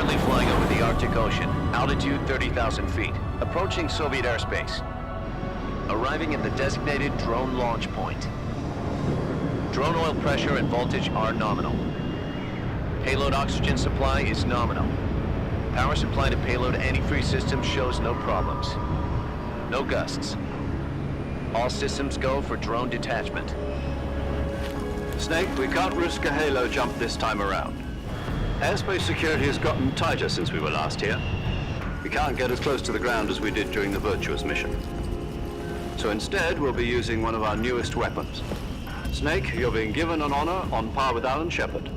Currently flying over the Arctic Ocean, altitude 30,000 feet, approaching Soviet airspace. Arriving at the designated drone launch point. Drone oil pressure and voltage are nominal. Payload oxygen supply is nominal. Power supply to payload antifreeze system shows no problems. No gusts. All systems go for drone detachment. Snake, we can't risk a halo jump this time around. Airspace security has gotten tighter since we were last here. We can't get as close to the ground as we did during the Virtuous mission. So instead, we'll be using one of our newest weapons. Snake, you're being given an honor on par with Alan Shepard.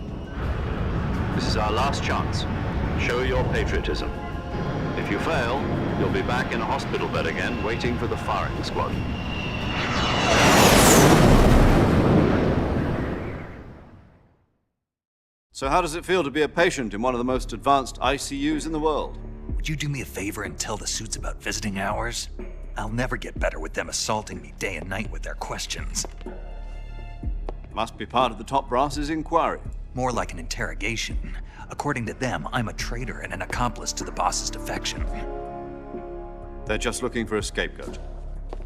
This is our last chance. Show your patriotism. If you fail, you'll be back in a hospital bed again, waiting for the firing squad. So how does it feel to be a patient in one of the most advanced ICUs in the world? Would you do me a favor and tell the suits about visiting hours? I'll never get better with them assaulting me day and night with their questions. Must be part of the top brass's inquiry. More like an interrogation. According to them, I'm a traitor and an accomplice to the boss's defection. They're just looking for a scapegoat.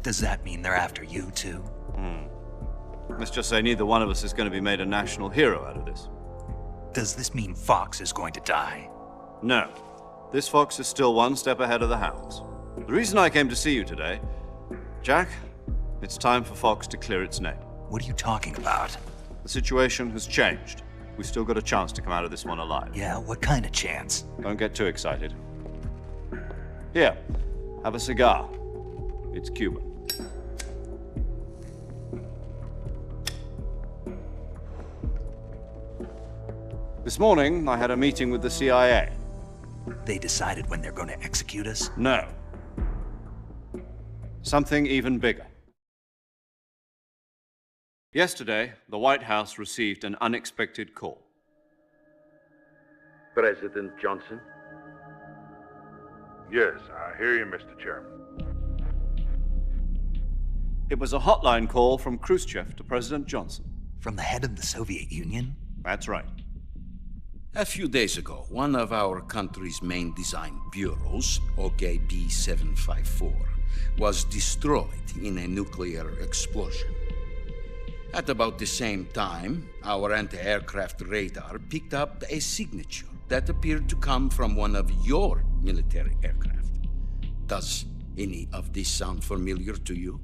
Does that mean they're after you too? Let's just say neither one of us is going to be made a national hero out of this. Does this mean Fox is going to die? No. This fox is still one step ahead of the hounds. The reason I came to see you today, Jack, it's time for Fox to clear its name. What are you talking about? The situation has changed. We've still got a chance to come out of this one alive. Yeah, what kind of chance? Don't get too excited. Here, have a cigar. It's Cuban. This morning, I had a meeting with the CIA. They decided when they're going to execute us? No. Something even bigger. Yesterday, the White House received an unexpected call. President Johnson? Yes, I hear you, Mr. Chairman. It was a hotline call from Khrushchev to President Johnson. From the head of the Soviet Union? That's right. A few days ago, one of our country's main design bureaus, OKB 754, was destroyed in a nuclear explosion. At about the same time, our anti-aircraft radar picked up a signature that appeared to come from one of your military aircraft. Does any of this sound familiar to you?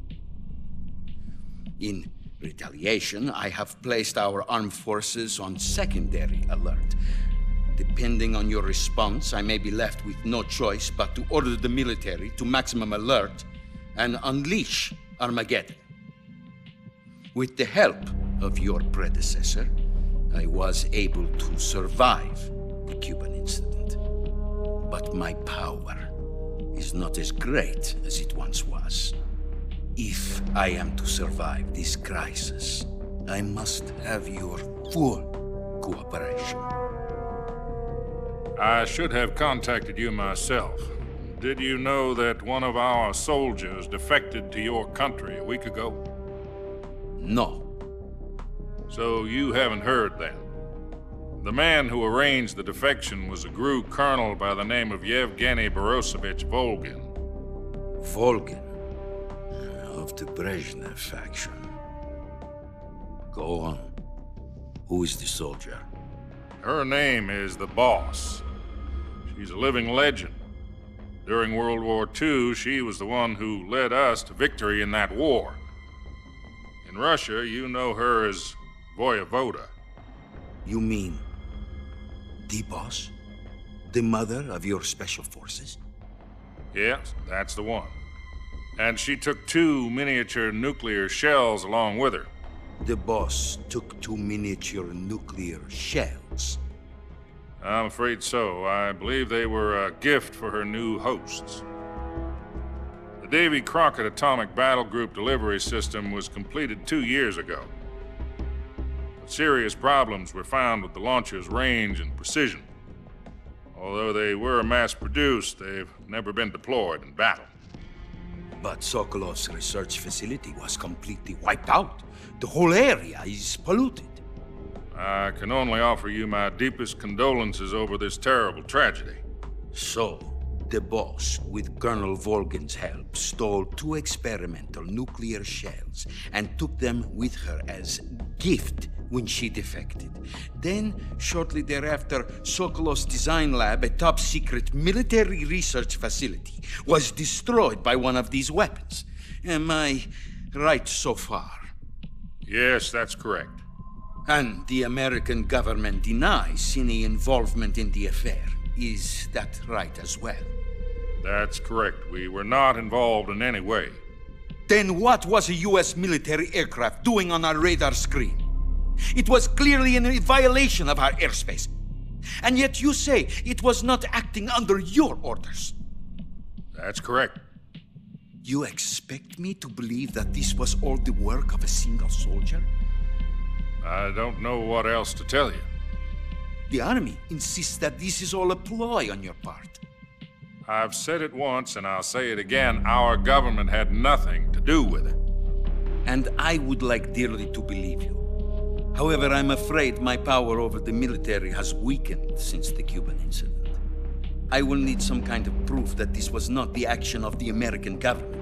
In retaliation, I have placed our armed forces on secondary alert. Depending on your response, I may be left with no choice but to order the military to maximum alert and unleash Armageddon. With the help of your predecessor, I was able to survive the Cuban incident. But my power is not as great as it once was. If I am to survive this crisis, I must have your full cooperation. I should have contacted you myself. Did you know that one of our soldiers defected to your country a week ago? No. So you haven't heard then. The man who arranged the defection was a GRU colonel by the name of Yevgeny Borosovich Volgin. Volgin, of the Brezhnev faction. Go on. Who is the soldier? Her name is the Boss. She's a living legend. During World War II, she was the one who led us to victory in that war. In Russia, you know her as Voyevoda. You mean the Boss? The mother of your special forces? Yes, that's the one. And she took 2 miniature nuclear shells along with her. The Boss took 2 miniature nuclear shells. I'm afraid so. I believe they were a gift for her new hosts. The Davy Crockett Atomic Battle Group delivery system was completed 2 years ago. But serious problems were found with the launcher's range and precision. Although they were mass-produced, they've never been deployed in battle. But Sokolov's research facility was completely wiped out. The whole area is polluted. I can only offer you my deepest condolences over this terrible tragedy. So, the boss, with Colonel Volgin's help, stole 2 experimental nuclear shells and took them with her as gift when she defected. Then, shortly thereafter, Sokolov's design lab, a top-secret military research facility, was destroyed by one of these weapons. Am I right so far? Yes, that's correct. And the American government denies any involvement in the affair. Is that right as well? That's correct. We were not involved in any way. Then what was a U.S. military aircraft doing on our radar screen? It was clearly in violation of our airspace. And yet you say it was not acting under your orders. That's correct. You expect me to believe that this was all the work of a single soldier? I don't know what else to tell you. The Army insists that this is all a ploy on your part. I've said it once and I'll say it again. Our government had nothing to do with it. And I would like dearly to believe you. However, I'm afraid my power over the military has weakened since the Cuban incident. I will need some kind of proof that this was not the action of the American government.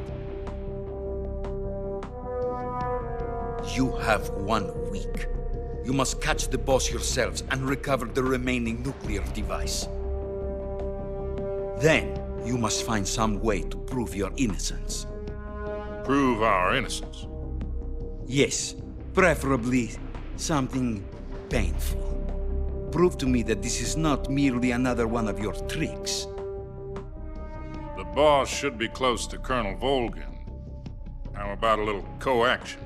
You have 1 week. You must catch the boss yourselves and recover the remaining nuclear device. Then, you must find some way to prove your innocence. Prove our innocence. Yes, preferably something painful. Prove to me that this is not merely another one of your tricks. The boss should be close to Colonel Volgin. How about a little co-action?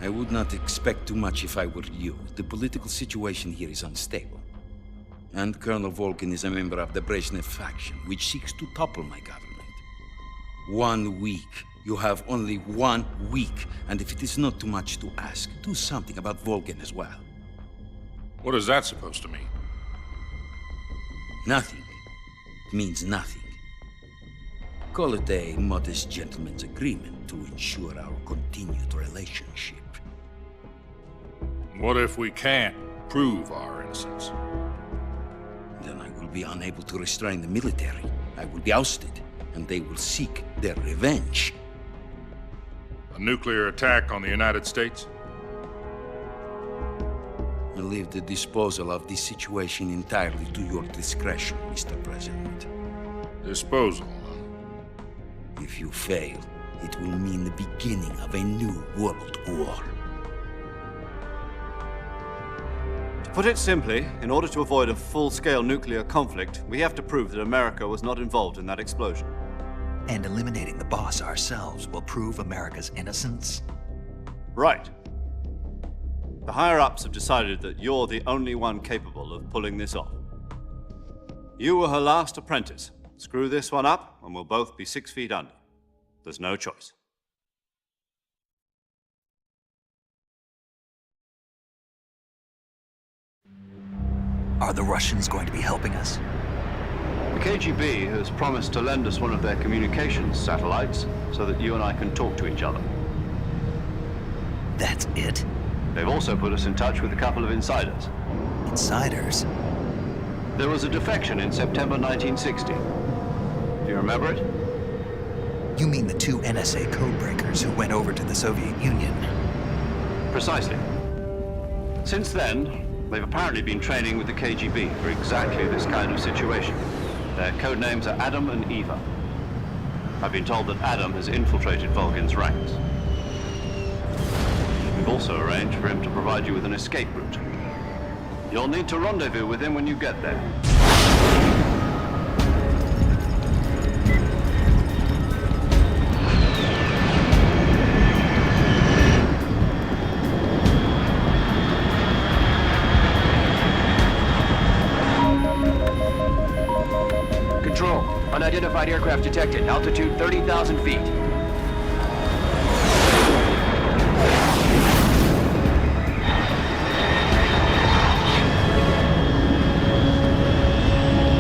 I would not expect too much if I were you. The political situation here is unstable. And Colonel Volgin is a member of the Brezhnev faction, which seeks to topple my government. 1 week. You have only 1 week, and if it is not too much to ask, do something about Volgin as well. What is that supposed to mean? Nothing. It means nothing. Call it a modest gentleman's agreement to ensure our continued relationship. What if we can't prove our innocence? Then I will be unable to restrain the military. I will be ousted, and they will seek their revenge. A nuclear attack on the United States? I leave the disposal of this situation entirely to your discretion, Mr. President. Disposal, huh? If you fail, it will mean the beginning of a new world war. To put it simply, in order to avoid a full-scale nuclear conflict, we have to prove that America was not involved in that explosion. And eliminating the boss ourselves will prove America's innocence? Right. The higher-ups have decided that you're the only one capable of pulling this off. You were her last apprentice. Screw this one up, and we'll both be 6 feet under. There's no choice. Are the Russians going to be helping us? The KGB has promised to lend us one of their communications satellites so that you and I can talk to each other. That's it? They've also put us in touch with a couple of insiders. Insiders? There was a defection in September 1960. Do you remember it? You mean the 2 NSA codebreakers who went over to the Soviet Union? Precisely. Since then, they've apparently been training with the KGB for exactly this kind of situation. Their code names are Adam and Eva. I've been told that Adam has infiltrated Volgin's ranks. We've also arranged for him to provide you with an escape route. You'll need to rendezvous with him when you get there. Control, unidentified aircraft detected. Altitude 30,000 feet.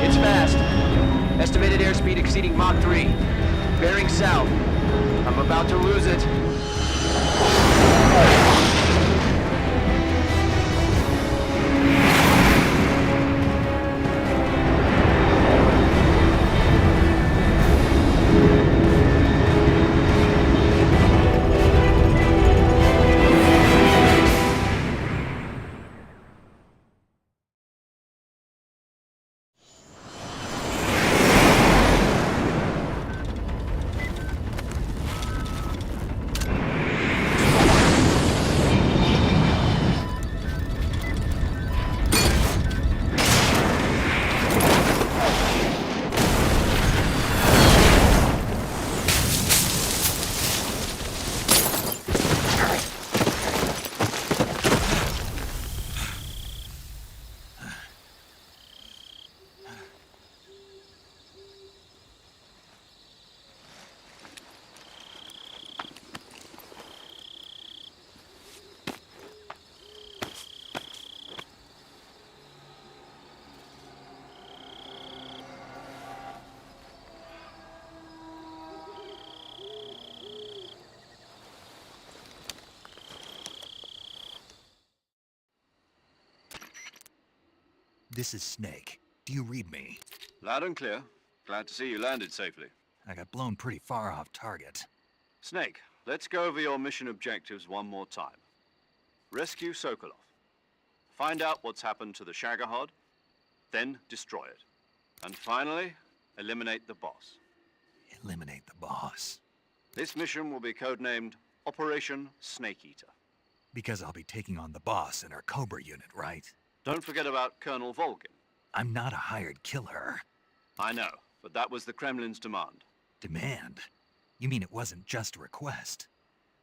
It's fast. Estimated airspeed exceeding Mach 3. Bearing south. I'm about to lose it. This is Snake. Do you read me? Loud and clear. Glad to see you landed safely. I got blown pretty far off target. Snake, let's go over your mission objectives one more time. Rescue Sokolov. Find out what's happened to the Shagohod, then destroy it. And finally, eliminate the boss. Eliminate the boss. This mission will be codenamed Operation Snake Eater. Because I'll be taking on the boss in our Cobra unit, right? Don't forget about Colonel Volgin. I'm not a hired killer. I know, but that was the Kremlin's demand. Demand? You mean it wasn't just a request?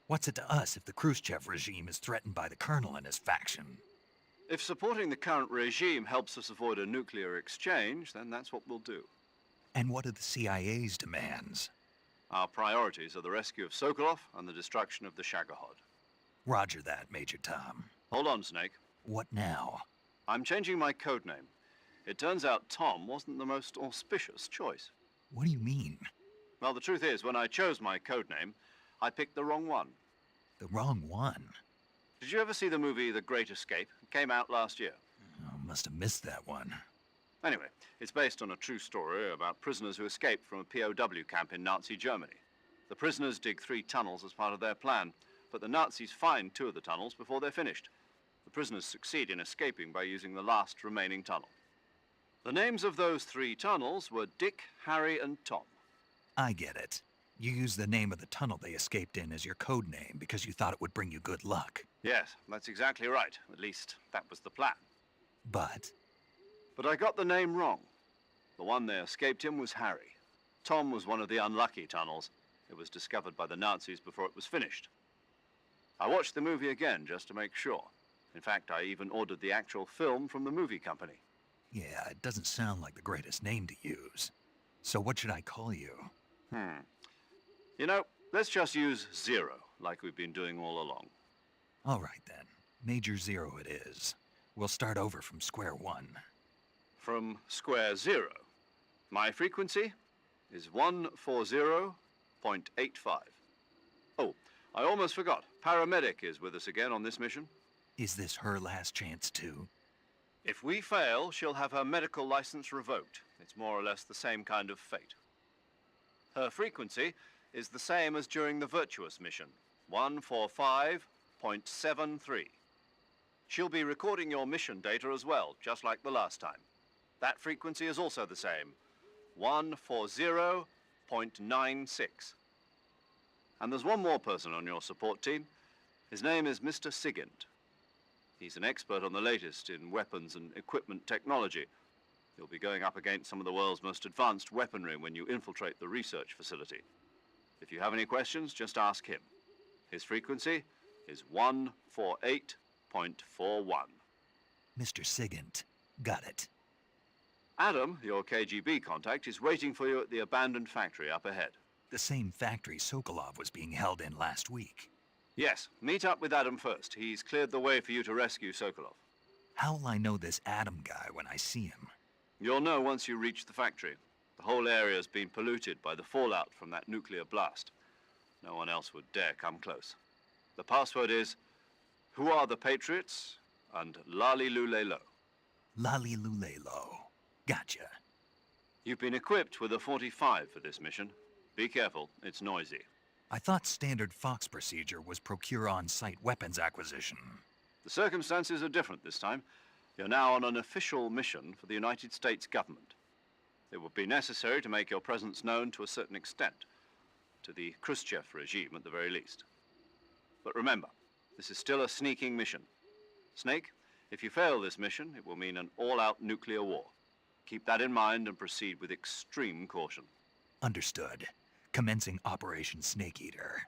What's it to us if the Khrushchev regime is threatened by the Colonel and his faction? If supporting the current regime helps us avoid a nuclear exchange, then that's what we'll do. And what are the CIA's demands? Our priorities are the rescue of Sokolov and the destruction of the Shagohod. Roger that, Major Tom. Hold on, Snake. What now? I'm changing my codename. It turns out Tom wasn't the most auspicious choice. What do you mean? Well, the truth is, when I chose my codename, I picked the wrong one. The wrong one? Did you ever see the movie The Great Escape? It came out last year. Oh, must have missed that one. Anyway, it's based on a true story about prisoners who escaped from a POW camp in Nazi Germany. The prisoners dig 3 tunnels as part of their plan, but the Nazis find 2 of the tunnels before they're finished. The prisoners succeed in escaping by using the last remaining tunnel. The names of those 3 tunnels were Dick, Harry, and Tom. I get it. You used the name of the tunnel they escaped in as your code name because you thought it would bring you good luck. Yes, that's exactly right. At least, that was the plan. But But I got the name wrong. The one they escaped in was Harry. Tom was one of the unlucky tunnels. It was discovered by the Nazis before it was finished. I watched the movie again just to make sure. In fact, I even ordered the actual film from the movie company. yeah, it doesn't sound like the greatest name to use. So what should I call you? You know, let's just use Zero, like we've been doing all along. All right then. Major Zero it is. We'll start over from square one. From square 0. My frequency is 140.85. Oh, I almost forgot. Paramedic is with us again on this mission. Is this her last chance too? If we fail, she'll have her medical license revoked. It's more or less the same kind of fate. Her frequency is the same as during the Virtuous mission, 145.73. She'll be recording your mission data as well, just like the last time. That frequency is also the same, 140.96. And there's one more person on your support team. His name is Mr. Sigint. He's an expert on the latest in weapons and equipment technology. You'll be going up against some of the world's most advanced weaponry when you infiltrate the research facility. If you have any questions, just ask him. His frequency is 148.41. Mr. Sigint. Got it. Adam, your KGB contact, is waiting for you at the abandoned factory up ahead. The same factory Sokolov was being held in last week. Yes, meet up with Adam first. He's cleared the way for you to rescue Sokolov. How'll I know this Adam guy when I see him? You'll know once you reach the factory. The whole area's been polluted by the fallout from that nuclear blast. No one else would dare come close. The password is, "Who are the Patriots?" and Lali Lulelo. Lali Lulelo. Gotcha. You've been equipped with a 45 for this mission. Be careful, it's noisy. I thought standard Fox procedure was procure on-site weapons acquisition. The circumstances are different this time. You're now on an official mission for the United States government. It would be necessary to make your presence known to a certain extent, to the Khrushchev regime at the very least. But remember, this is still a sneaking mission. Snake, if you fail this mission, it will mean an all-out nuclear war. Keep that in mind and proceed with extreme caution. Understood. Commencing Operation Snake Eater.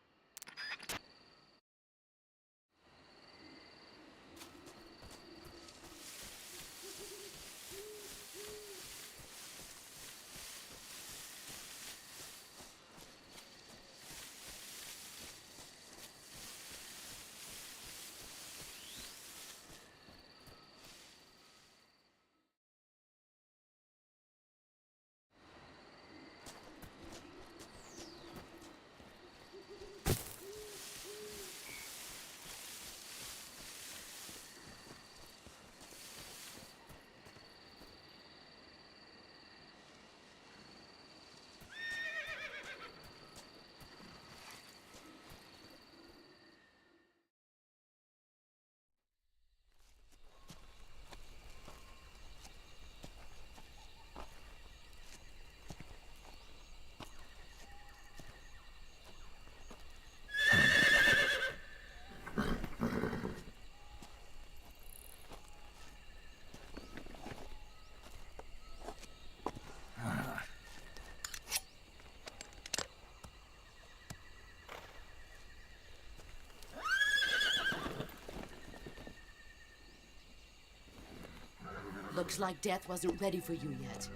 Looks like death wasn't ready for you yet.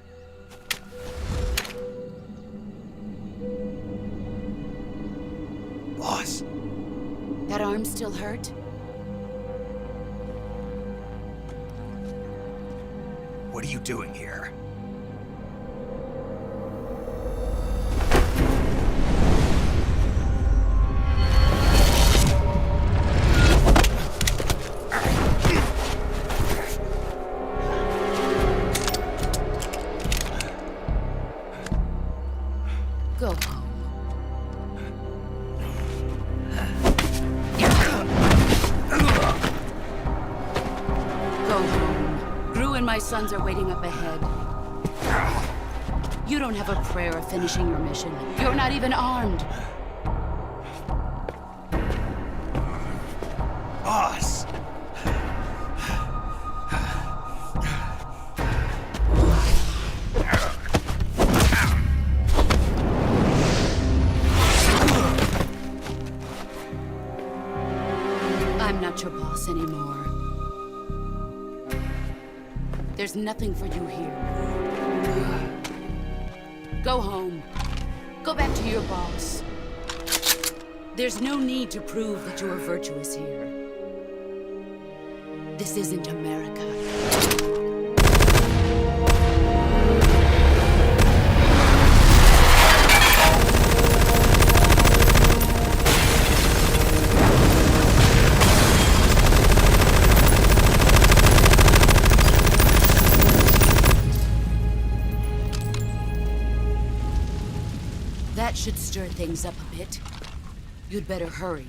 Boss, That arm still hurt? what are you doing here? Go home. Go home. Gru and my sons are waiting up ahead. You don't have a prayer of finishing your mission. You're not even armed. Boss! I'm not your boss anymore. There's nothing for you here. Go home. Go back to your boss. There's no need to prove that you are virtuous here. This isn't America. That should stir things up a bit. You'd better hurry.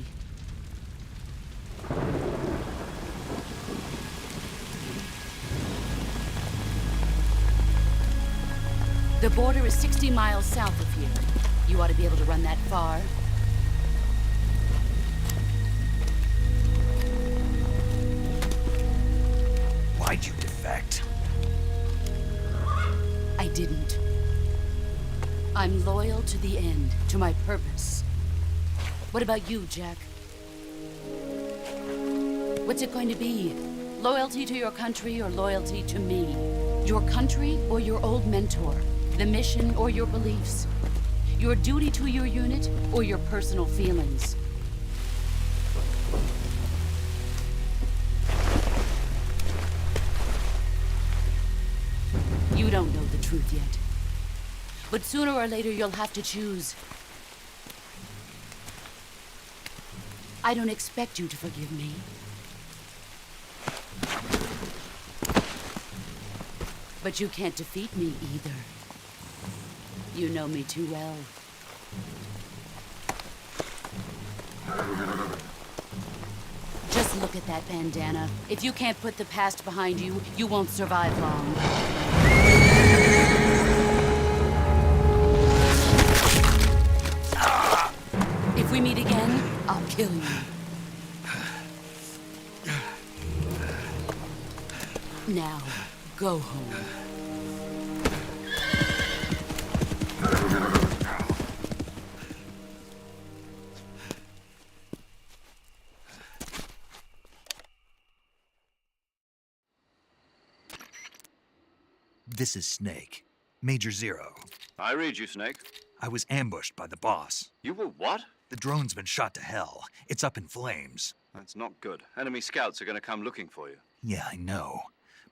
The border is 60 miles south of here. You ought to be able to run that far. Why'd you defect? I didn't. I'm loyal to the end, to my purpose. What about you, Jack? What's it going to be? Loyalty to your country or loyalty to me? Your country or your old mentor? The mission or your beliefs? Your duty to your unit or your personal feelings? You don't know the truth yet. But sooner or later, you'll have to choose. I don't expect you to forgive me. But you can't defeat me either. You know me too well. Just look at that bandana. If you can't put the past behind you, you won't survive long. If we meet again, I'll kill you. Now, go home. This is Snake. Major Zero. I read you, Snake. I was ambushed by the boss. You were what? The drone's been shot to hell. It's up in flames. That's not good. Enemy scouts are going to come looking for you. Yeah, I know.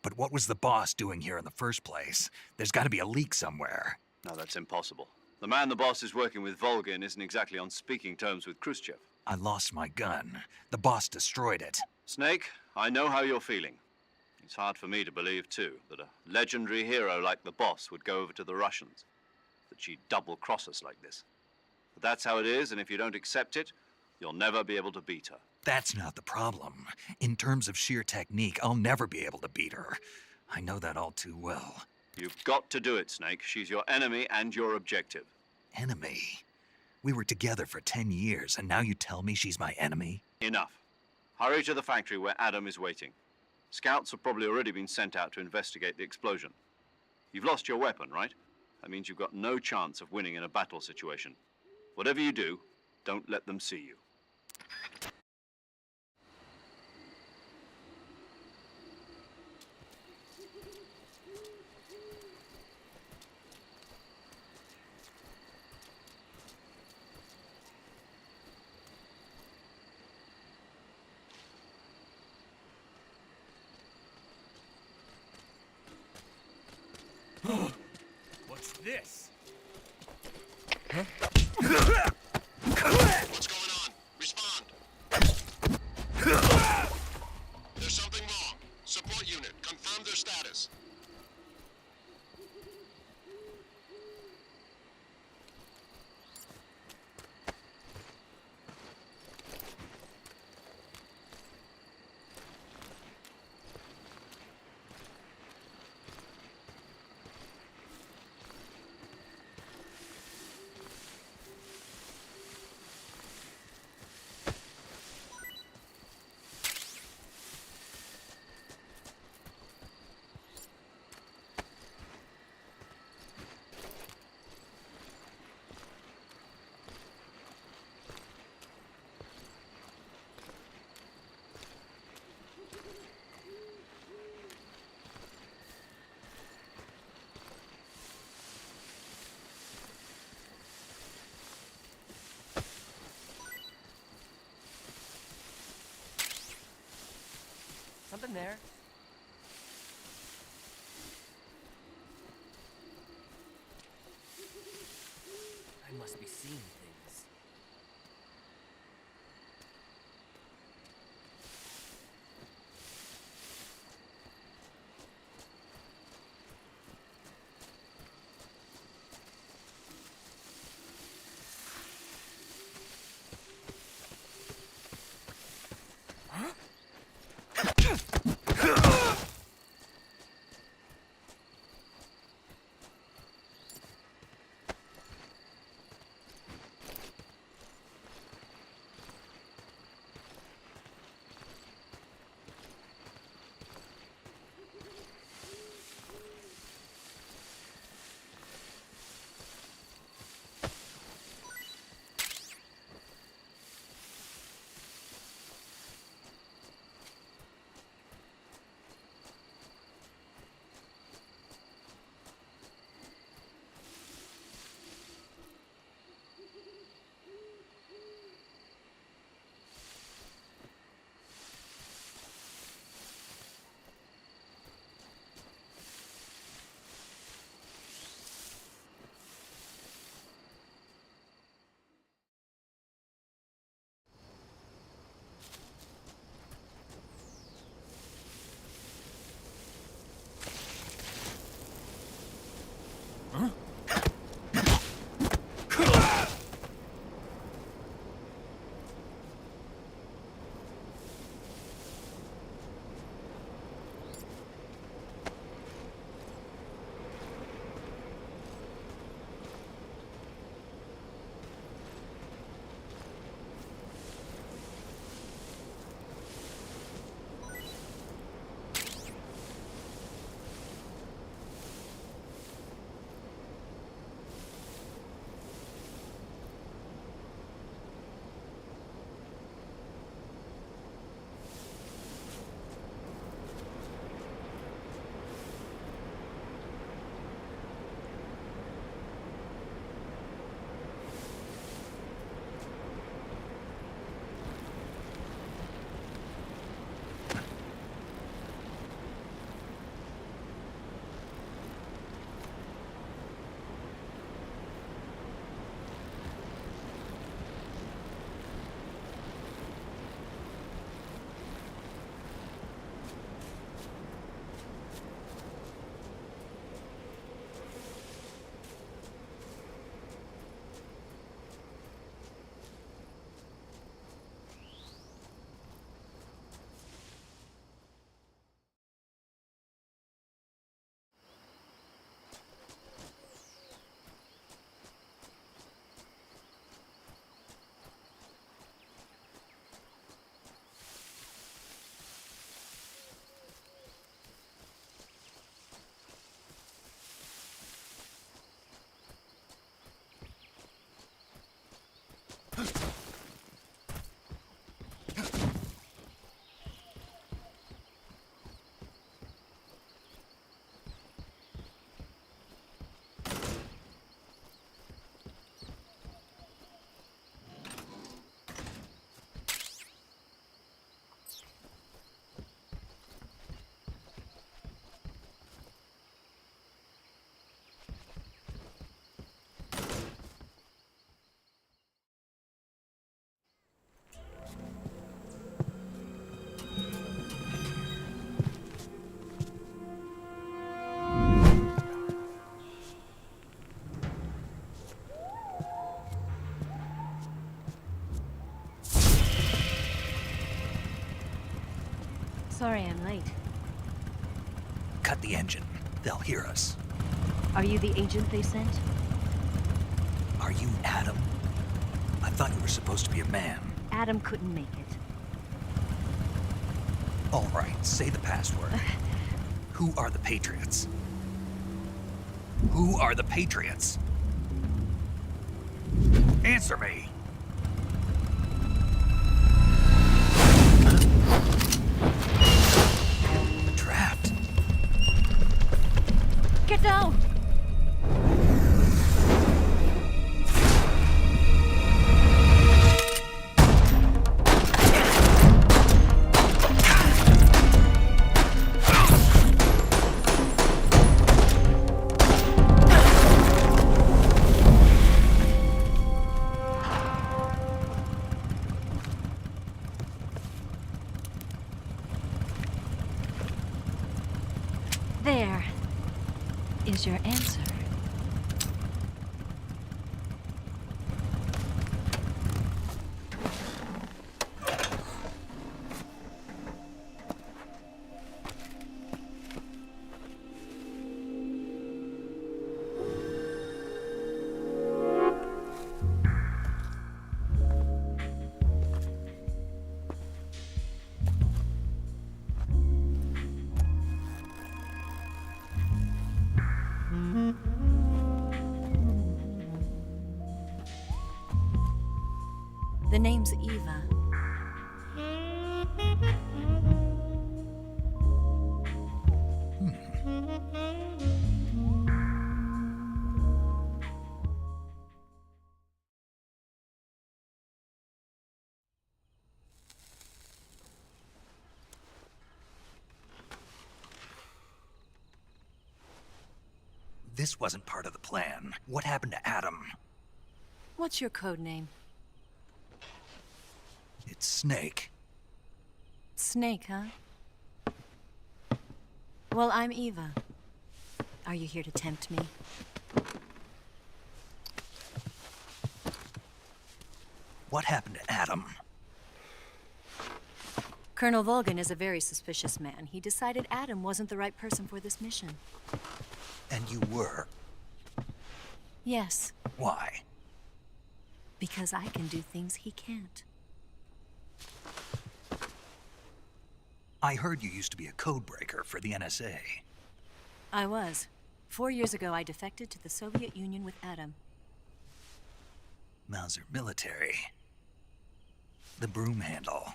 But what was the boss doing here in the first place? There's got to be a leak somewhere. No, that's impossible. The man the boss is working with, Volgin, isn't exactly on speaking terms with Khrushchev. I lost my gun. The boss destroyed it. Snake, I know how you're feeling. It's hard for me to believe, too, that a legendary hero like the boss would go over to the Russians. That she'd double-cross us like this. But that's how it is, and if you don't accept it, you'll never be able to beat her. That's not the problem. In terms of sheer technique, I'll never be able to beat her. I know that all too well. You've got to do it, Snake. She's your enemy and your objective. Enemy? We were together for 10 years, and now you tell me she's my enemy? Enough. Hurry to the factory where Adam is waiting. Scouts have probably already been sent out to investigate the explosion. You've lost your weapon, right? That means you've got no chance of winning in a battle situation. Whatever you do, don't let them see you. this? What's going on? Respond. There's something wrong. Support unit, confirm their status. Something there? I must be seeing things. cut the engine. They'll hear us. Are you the agent they sent? Are you Adam? I thought you were supposed to be a man. Adam couldn't make it. All right, say the password. Who are the Patriots? Who are the Patriots? Answer me! Trapped. Get down! There is your answer. The name's Eva. This wasn't part of the plan. What happened to Adam? What's your code name? It's Snake. Snake, huh? Well, I'm Eva. Are you here to tempt me? What happened to Adam? Colonel Volgan is a very suspicious man. He decided Adam wasn't the right person for this mission. And you were? Yes, Why? because I can do things he can't. I heard you used to be a codebreaker for the NSA. I was. 4 years ago, I defected to the Soviet Union with Adam. Mauser military. The broom handle.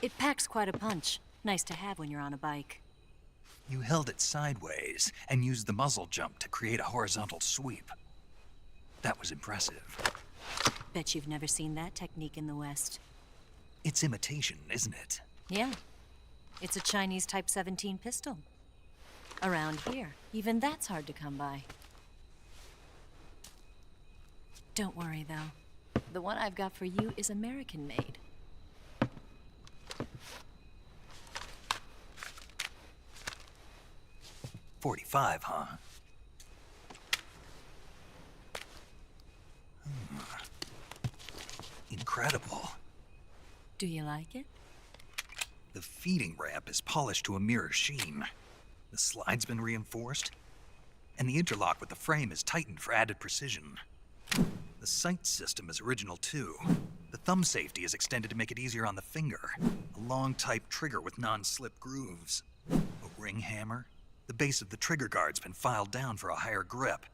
It packs quite a punch. Nice to have when you're on a bike. You held it sideways and used the muzzle jump to create a horizontal sweep. That was impressive. Bet you've never seen that technique in the West. It's imitation, isn't it? Yeah. It's a Chinese Type 17 pistol. Around here, even that's hard to come by. Don't worry, though. The one I've got for you is American-made. .45, huh? Incredible. Do you like it? The feeding ramp is polished to a mirror sheen. The slide's been reinforced, and the interlock with the frame is tightened for added precision. The sight system is original too. The thumb safety is extended to make it easier on the finger. A long type trigger with non-slip grooves. A ring hammer. The base of the trigger guard's been filed down for a higher grip.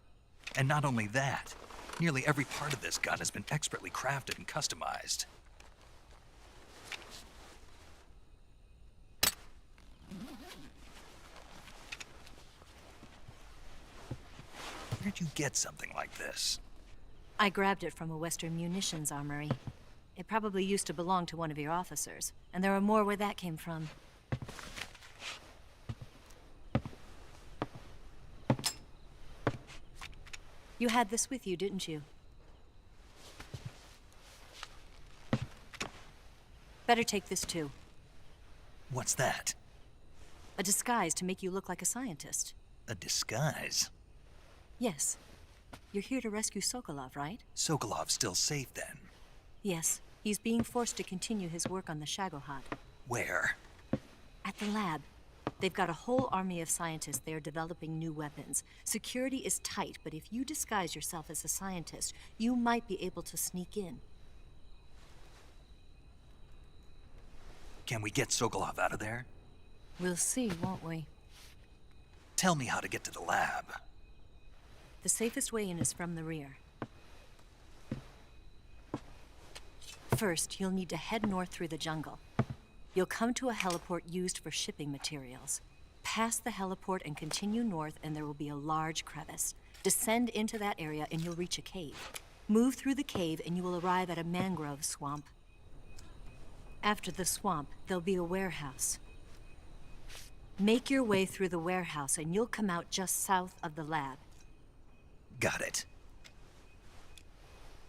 And not only that, nearly every part of this gun has been expertly crafted and customized. Where'd you get something like this? I grabbed it from a Western munitions armory. It probably used to belong to one of your officers, and there are more where that came from. You had this with you, didn't you? Better take this too. What's that? A disguise to make you look like a scientist. A disguise? Yes. You're here to rescue Sokolov, right? Sokolov's still safe then? Yes. He's being forced to continue his work on the Shagohod. Where? At the lab. They've got a whole army of scientists there developing new weapons. Security is tight, but if you disguise yourself as a scientist, you might be able to sneak in. Can we get Sokolov out of there? We'll see, won't we? Tell me how to get to the lab. The safest way in is from the rear. First, you'll need to head north through the jungle. You'll come to a heliport used for shipping materials. Pass the heliport and continue north, and there will be a large crevice. Descend into that area and you'll reach a cave. Move through the cave and you will arrive at a mangrove swamp. After the swamp, there'll be a warehouse. Make your way through the warehouse and you'll come out just south of the lab. Got it.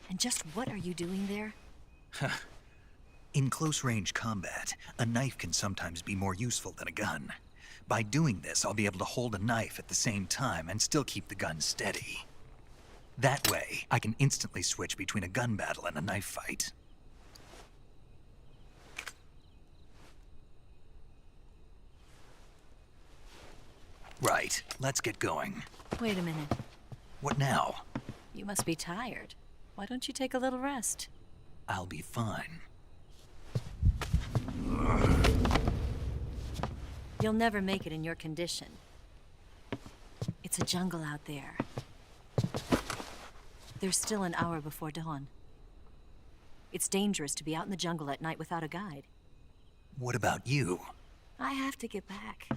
And just what are you doing there? In close-range combat, a knife can sometimes be more useful than a gun. By doing this, I'll be able to hold a knife at the same time and still keep the gun steady. That way, I can instantly switch between a gun battle and a knife fight. Right, let's get going. Wait a minute. What now? You must be tired. Why don't you take a little rest? I'll be fine. You'll never make it in your condition. It's a jungle out there. There's still an hour before dawn. It's dangerous to be out in the jungle at night without a guide. What about you? I have to get back.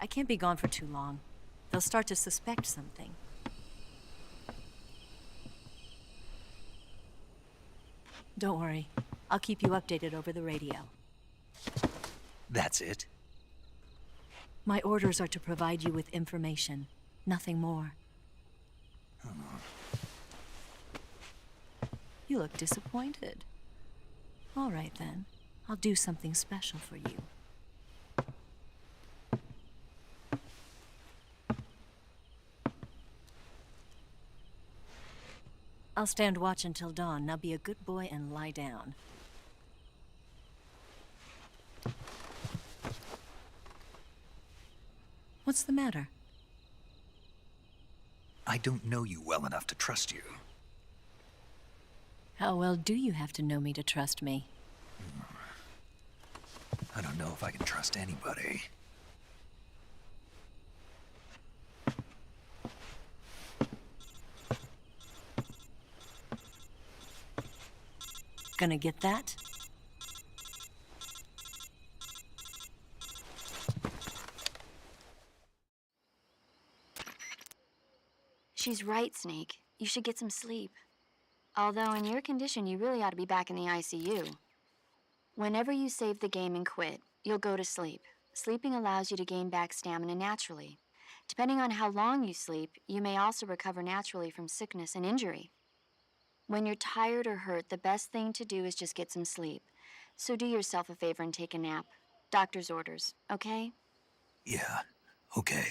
I can't be gone for too long. They'll start to suspect something. Don't worry. I'll keep you updated over the radio. That's it? My orders are to provide you with information, nothing more. You look disappointed. All right then. I'll do something special for you. I'll stand watch until dawn. Now be a good boy and lie down. What's the matter? I don't know you well enough to trust you. How well do you have to know me to trust me? I don't know if I can trust anybody. Gonna get that? She's right, Snake. You should get some sleep. Although in your condition, you really ought to be back in the ICU. Whenever you save the game and quit, you'll go to sleep. Sleeping allows you to gain back stamina naturally. Depending on how long you sleep, you may also recover naturally from sickness and injury. When you're tired or hurt, the best thing to do is just get some sleep. So do yourself a favor and take a nap. Doctor's orders, okay? Yeah, okay.